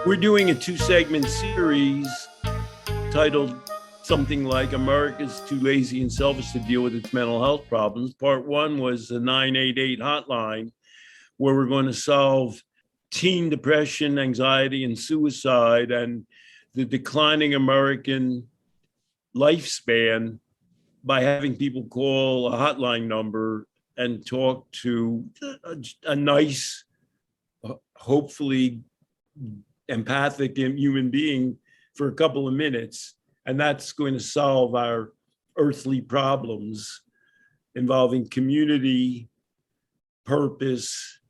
We're doing a two-segment series titled something like America's Too Lazy and Selfish to Deal with Its Mental Health Problems. Part one was the 988 hotline, where we're going to solve teen depression, anxiety, and suicide, and the declining American lifespan by having people call a hotline number and talk to a nice, hopefully empathic human being for a couple of minutes. And that's going to solve our earthly problems involving community, purpose,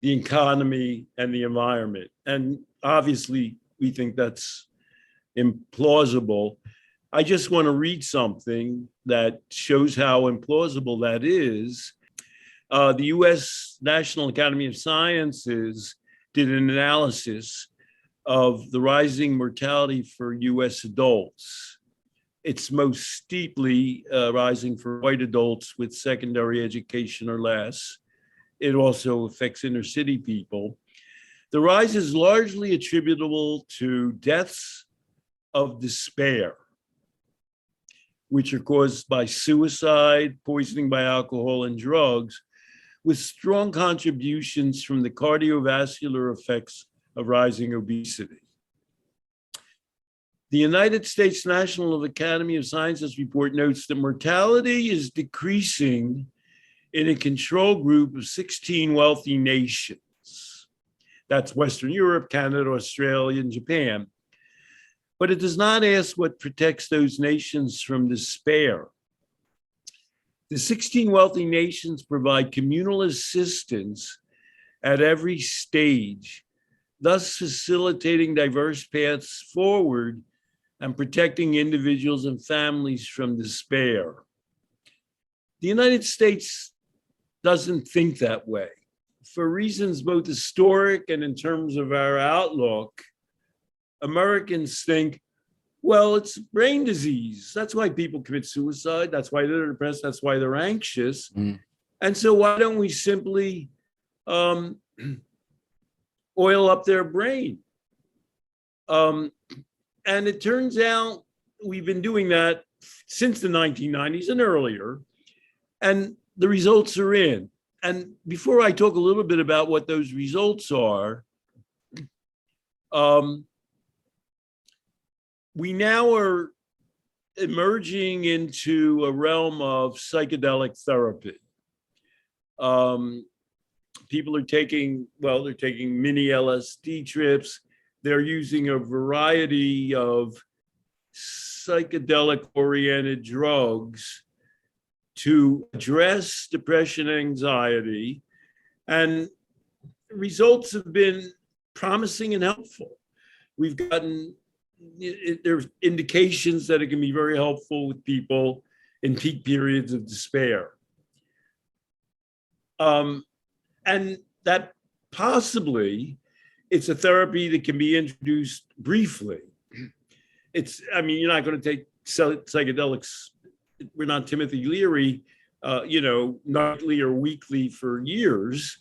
the economy, and the environment. And obviously, we think that's implausible. I just want to read something that shows how implausible that is. The US National Academy of Sciences did an analysis of the rising mortality for US adults. It's most steeply rising for white adults with secondary education or less. It also affects inner city people. The rise is largely attributable to deaths of despair, which are caused by suicide, poisoning by alcohol and drugs, with strong contributions from the cardiovascular effects of rising obesity. The United States National Academy of Sciences report notes that mortality is decreasing in a control group of 16 wealthy nations. That's Western Europe, Canada, Australia, and Japan. But it does not ask what protects those nations from despair. The 16 wealthy nations provide communal assistance at every stage, thus facilitating diverse paths forward and protecting individuals and families from despair. The United States doesn't think that way. For reasons both historic and in terms of our outlook, Americans think, well, it's brain disease. That's why people commit suicide. That's why they're depressed. That's why they're anxious. And so why don't we simply oil up their brain? And it turns out we've been doing that since the 1990s and earlier, and the results are in. And before I talk a little bit about what those results are, we now are emerging into a realm of psychedelic therapy. People are taking mini LSD trips. They're using a variety of psychedelic-oriented drugs to address depression and anxiety. And results have been promising and helpful. We've gotten there's indications that it can be very helpful with people in peak periods of despair. And that possibly it's a therapy that can be introduced briefly. You're not going to take psychedelics. We're not Timothy Leary, nightly or weekly for years.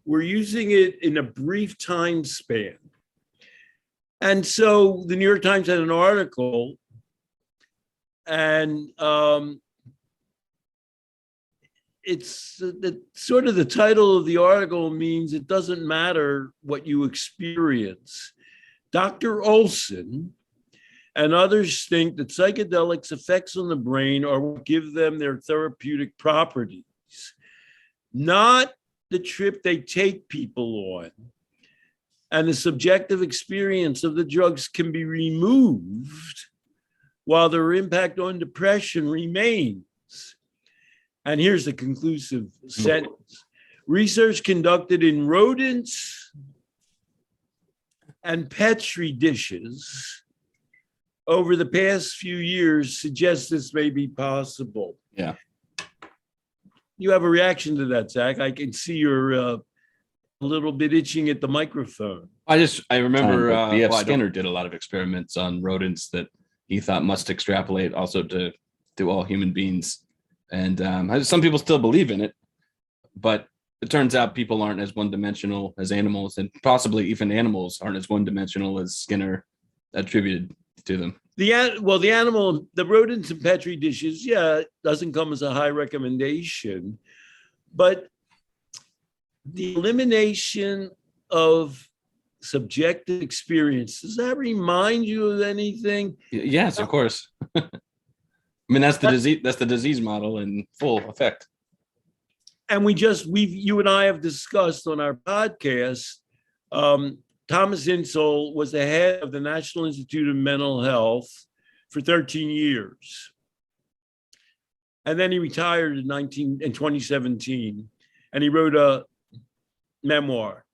We're using it in a brief time span. And so the New York Times had an article, and it's sort of the title of the article means it doesn't matter what you experience. Dr. Olson and others think that psychedelics' effects on the brain are what give them their therapeutic properties, not the trip they take people on. And the subjective experience of the drugs can be removed while their impact on depression remains. And here's the conclusive sentence. Research conducted in rodents and Petri dishes over the past few years suggests this may be possible. Yeah. You have a reaction to that, Zach. I can see you're a little bit itching at the microphone. I remember B.F. Skinner did a lot of experiments on rodents that he thought must extrapolate also to all human beings. And some people still believe in it, but it turns out people aren't as one-dimensional as animals, and possibly even animals aren't as one-dimensional as Skinner attributed to them. The rodents and petri dishes, doesn't come as a high recommendation, but the elimination of subjective experience, does that remind you of anything? Yes, of course. I mean, that's the disease model in full effect. And you and I have discussed on our podcast, Thomas Insel was the head of the National Institute of Mental Health for 13 years. And then he retired in 2017, and he wrote a memoir.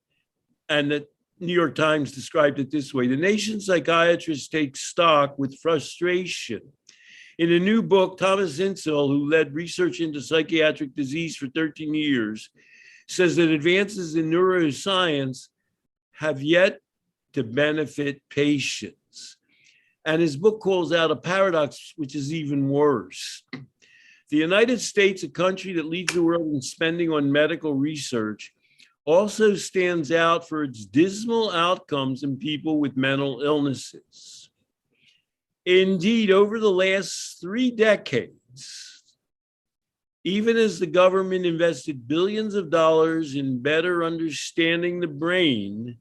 And the New York Times described it this way: the nation's psychiatrists take stock with frustration. In a new book, Thomas Insel, who led research into psychiatric disease for 13 years, says that advances in neuroscience have yet to benefit patients. And his book calls out a paradox which is even worse. The United States, a country that leads the world in spending on medical research, also stands out for its dismal outcomes in people with mental illnesses. Indeed, over the last 3 decades, even as the government invested billions of dollars in better understanding the brain,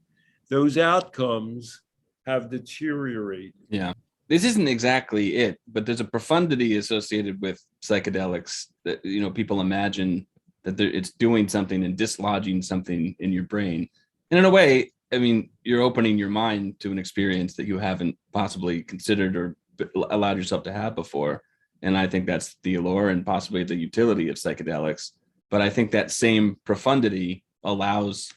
those outcomes have deteriorated. Yeah. This isn't exactly it, but there's a profundity associated with psychedelics that, people imagine that it's doing something and dislodging something in your brain. And in a way, I mean, you're opening your mind to an experience that you haven't possibly considered or allowed yourself to have before. And I think that's the allure and possibly the utility of psychedelics. But I think that same profundity opens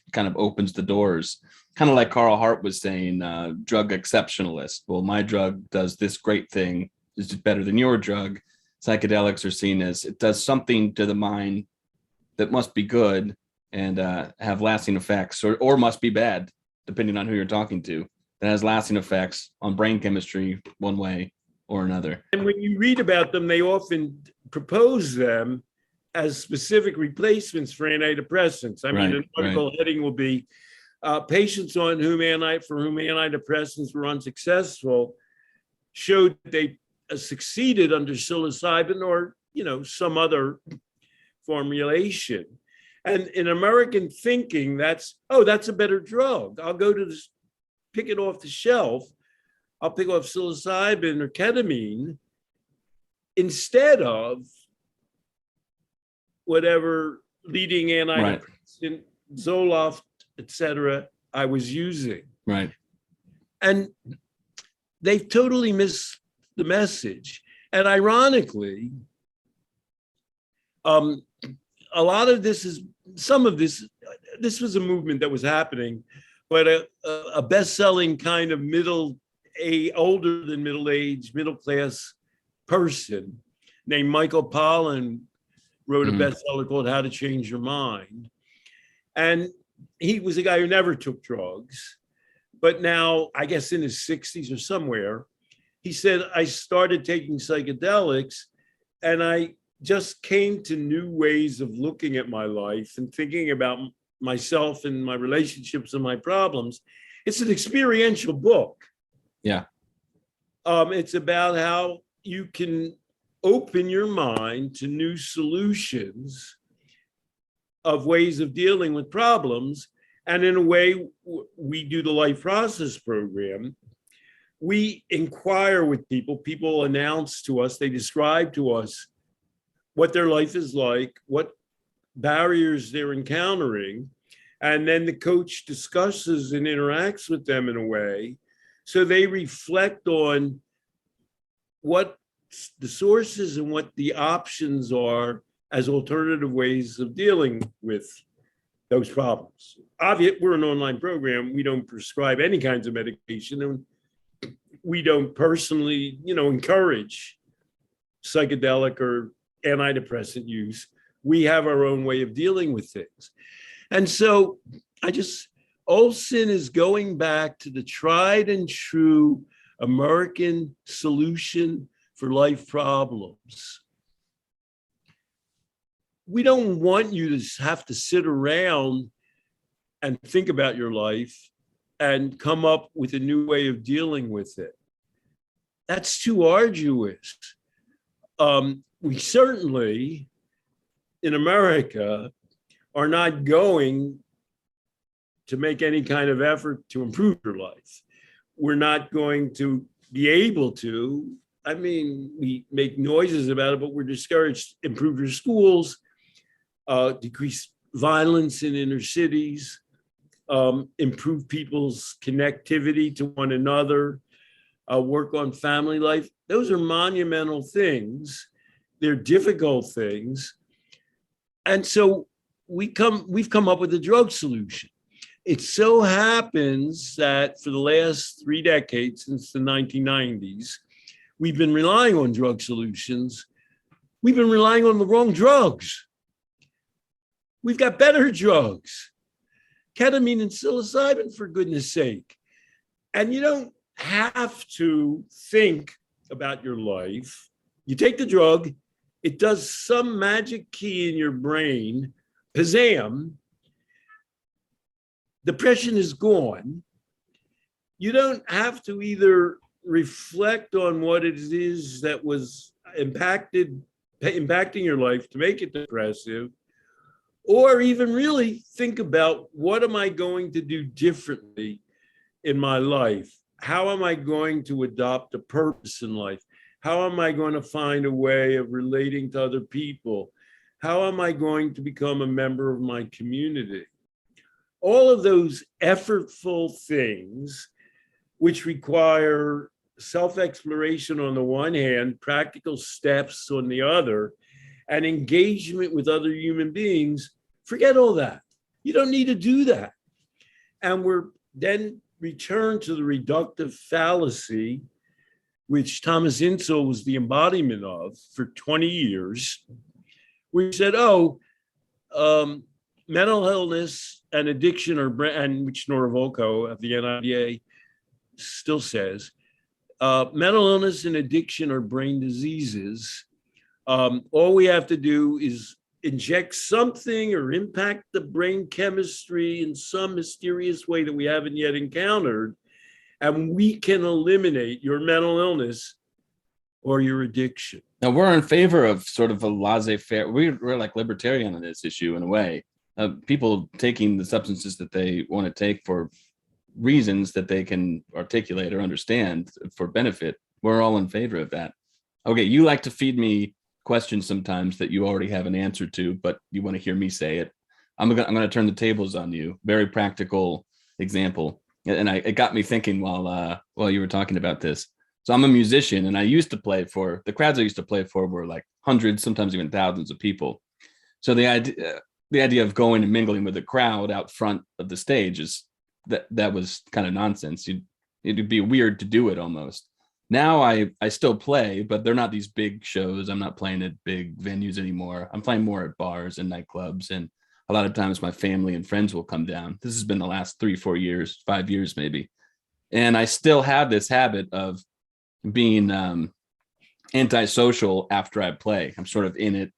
the doors, kind of like Carl Hart was saying, drug exceptionalist. Well, my drug does this great thing, is better than your drug. Psychedelics are seen as it does something to the mind that must be good and have lasting effects, or must be bad, depending on who you're talking to, that has lasting effects on brain chemistry one way or another. And when you read about them, they often propose them as specific replacements for antidepressants. I mean, an article heading will be patients for whom antidepressants were unsuccessful showed that they succeeded under psilocybin or, some other formulation. And in American thinking, that's a better drug. I'll go to pick it off the shelf. I'll pick off psilocybin or ketamine instead of whatever leading antidepressant, Zoloft, etc. I was using. Right. And they've totally missed the message. And ironically, a lot of this this was a movement that was happening, but a best-selling kind of older than middle-aged, middle-class person named Michael Pollan wrote a bestseller called How to Change Your Mind. And he was a guy who never took drugs, but now, I guess in his 60s or somewhere, he said, I started taking psychedelics and I just came to new ways of looking at my life and thinking about myself and my relationships and my problems. It's an experiential book. Yeah. It's about how you can open your mind to new solutions of ways of dealing with problems. And in a way, we do the Life Process program. We inquire with people announce to us, they describe to us what their life is like, what barriers they're encountering, and then the coach discusses and interacts with them in a way so they reflect on what the sources and what the options are as alternative ways of dealing with those problems. Obviously, we're an online program. We don't prescribe any kinds of medication, and we don't personally, encourage psychedelic or antidepressant use. We have our own way of dealing with things. And so Olson is going back to the tried and true American solution for life problems. we don't want you to have to sit around and think about your life and come up with a new way of dealing with it. That's too arduous. We certainly, in America, are not going to make any kind of effort to improve your life. We're not going to be able to. I mean, we make noises about it, but we're discouraged. Improve your schools, decrease violence in inner cities, improve people's connectivity to one another, work on family life. Those are monumental things. They're difficult things. And so we've come up with a drug solution. It so happens that for the last 3 decades, since the 1990s, we've been relying on drug solutions. We've been relying on the wrong drugs. We've got better drugs, ketamine and psilocybin, for goodness sake. And you don't have to think about your life. You take the drug, it does some magic key in your brain, pazam, depression is gone. You don't have to either reflect on what it is that was impacting your life to make it depressive, or even really think about, what am I going to do differently in my life? How am I going to adopt a purpose in life? How am I going to find a way of relating to other people? How am I going to become a member of my community? All of those effortful things, which require self-exploration on the one hand, practical steps on the other, and engagement with other human beings, forget all that. You don't need to do that. And we're then returned to the reductive fallacy, which Thomas Insel was the embodiment of for 20 years. We said, mental illness and addiction are, and which Norvolko at the NIDA still says, mental illness and addiction are brain diseases. All we have to do is inject something or impact the brain chemistry in some mysterious way that we haven't yet encountered, and we can eliminate your mental illness or your addiction. Now, we're in favor of sort of a laissez-faire. We're like libertarian on this issue in a way. People taking the substances that they want to take for reasons that they can articulate or understand for benefit. We're all in favor of that. Okay, you like to feed me questions sometimes that you already have an answer to, but you want to hear me say it. I'm going to turn the tables on you. Very practical example. And it got me thinking while you were talking about this. So I'm a musician, and I used to play for, the crowds I used to play for were like hundreds, sometimes even thousands of people. So the idea of going and mingling with the crowd out front of the stage is that was kind of nonsense. It'd be weird to do it almost. Now I still play, but they're not these big shows. I'm not playing at big venues anymore. I'm playing more at bars and nightclubs, and a lot of times my family and friends will come down. This has been the last 3-4 years, 5 years maybe. And I still have this habit of being antisocial after I play. I'm sort of in it.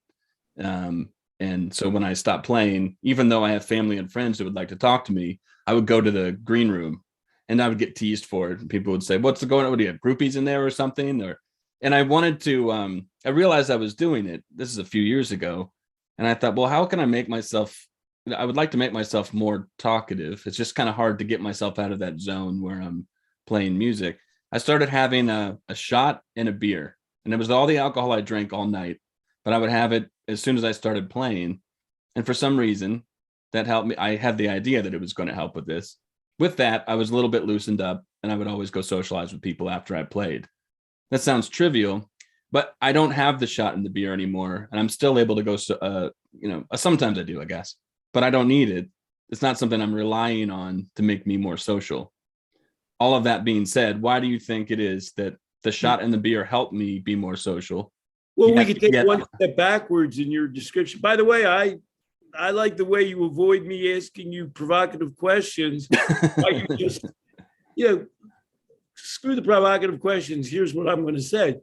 And so when I stop playing, even though I have family and friends that would like to talk to me, I would go to the green room and I would get teased for it. And people would say, what's going on? What do you have, groupies in there or something? And I wanted to, I realized I was doing it. This is a few years ago. And I thought, well, how can I make myself, I would like to make myself more talkative. It's just kind of hard to get myself out of that zone where I'm playing music. I started having a shot and a beer, and it was all the alcohol I drank all night, but I would have it as soon as I started playing. And for some reason that helped me. I had the idea that it was going to help with this. With that, I was a little bit loosened up, and I would always go socialize with people after I played. That sounds trivial, but I don't have the shot and the beer anymore, and I'm still able to go, sometimes I do, I guess, but I don't need it. It's not something I'm relying on to make me more social. All of that being said, why do you think it is that the shot and the beer help me be more social? Well, we could take one step backwards in your description. By the way, I like the way you avoid me asking you provocative questions. Why you just, screw the provocative questions. Here's what I'm going to say.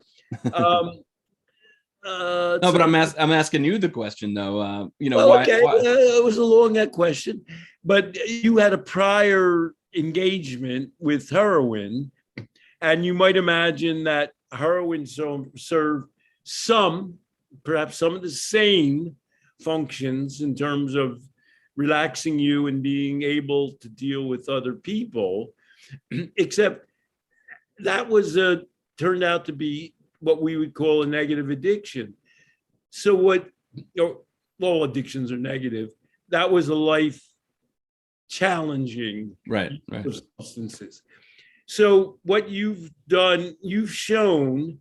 No, but I'm asking you the question though. Well, why? okay, it was a long question, but you had a prior engagement with heroin, and you might imagine that heroin served perhaps some of the same functions in terms of relaxing you and being able to deal with other people, except that turned out to be what we would call a negative addiction. So all addictions are negative. That was a life challenging Right. of substances. So what you've done, you've shown,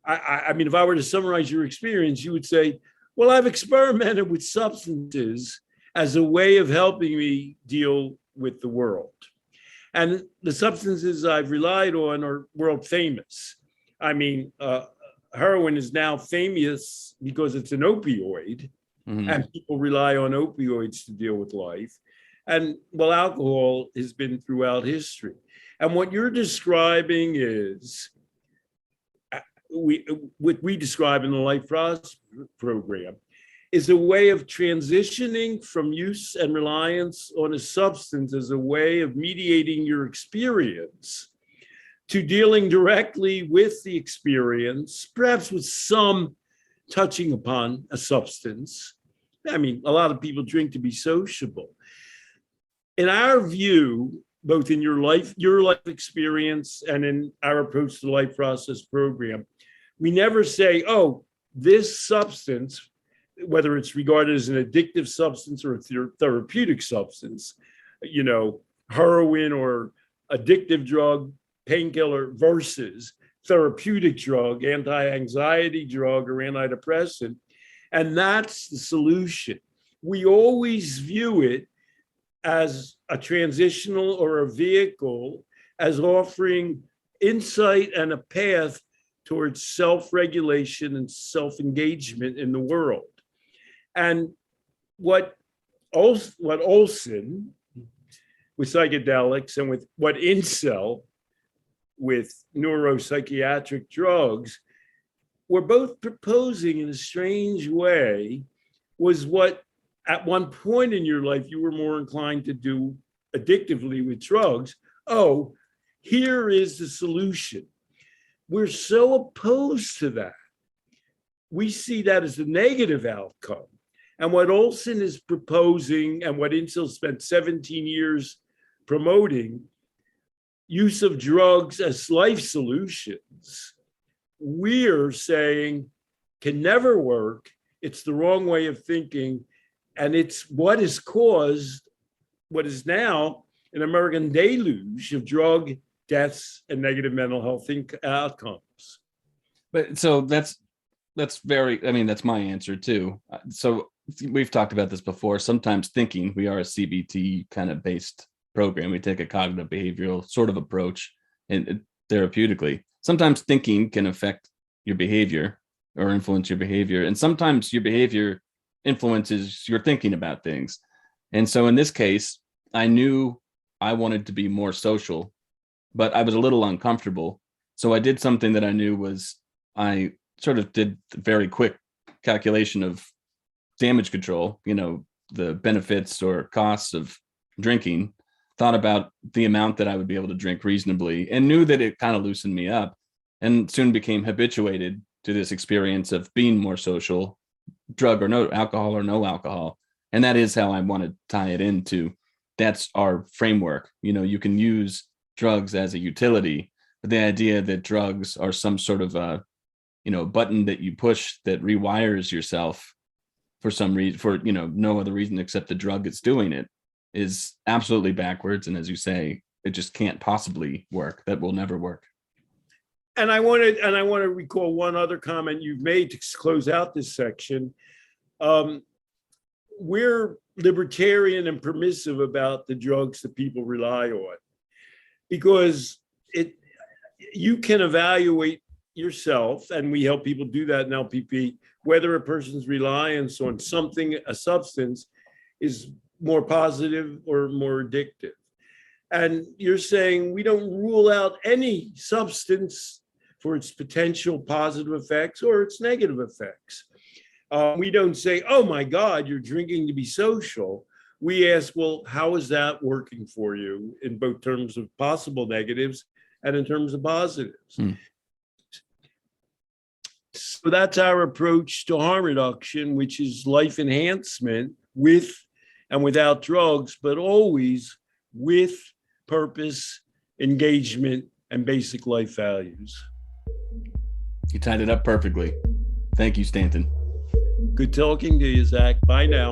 I mean, if I were to summarize your experience, you would say, well, I've experimented with substances as a way of helping me deal with the world. And the substances I've relied on are world famous. I mean, heroin is now famous because it's an opioid, and people rely on opioids to deal with life. And well, alcohol has been throughout history. And what you're describing is what we describe in the Life Process program is a way of transitioning from use and reliance on a substance as a way of mediating your experience to dealing directly with the experience, perhaps with some touching upon a substance. I mean, a lot of people drink to be sociable. In our view, both in your life experience and in our approach to the Life Process program, we never say, oh, this substance, whether it's regarded as an addictive substance or a therapeutic substance, heroin or addictive drug, painkiller versus therapeutic drug, anti-anxiety drug or antidepressant. And that's the solution. We always view it as a transitional or a vehicle, as offering insight and a path towards self-regulation and self-engagement in the world. And what Olson with psychedelics and with what Incel with neuropsychiatric drugs were both proposing in a strange way was what at one point in your life you were more inclined to do addictively with drugs. Oh, here is the solution. We're so opposed to that. We see that as a negative outcome. And what Olson is proposing and what Incel spent 17 years promoting, use of drugs as life solutions, we're saying can never work. It's the wrong way of thinking. And it's what has caused what is now an American deluge of drug deaths and negative mental health outcomes. But so that's that's my answer too. So we've talked about this before. Sometimes thinking, we are a CBT kind of based program. We take a cognitive behavioral sort of approach and therapeutically. Sometimes thinking can affect your behavior or influence your behavior. And sometimes your behavior influences your thinking about things. And so in this case, I knew I wanted to be more social, but I was a little uncomfortable. So I did something that I knew was, I sort of did the very quick calculation of damage control, the benefits or costs of drinking, thought about the amount that I would be able to drink reasonably, and knew that it kind of loosened me up, and soon became habituated to this experience of being more social, drug or no alcohol or no alcohol. And that is how I want to tie it into. That's our framework. You can use drugs as a utility, but the idea that drugs are some sort of a, button that you push that rewires yourself for some reason, for, no other reason except the drug is doing it, is absolutely backwards. And as you say, it just can't possibly work. That will never work. And I want to recall one other comment you've made to close out this section. We're libertarian and permissive about the drugs that people rely on, because you can evaluate yourself, and we help people do that in LPP, whether a person's reliance on a substance is more positive or more addictive. And you're saying we don't rule out any substance for its potential positive effects or its negative effects. We don't say, oh my God, you're drinking to be social. We ask, well, how is that working for you in both terms of possible negatives and in terms of positives? So that's our approach to harm reduction, which is life enhancement with and without drugs, but always with purpose, engagement, and basic life values. You tied it up perfectly. Thank you, Stanton. Good talking to you, Zach. Bye now.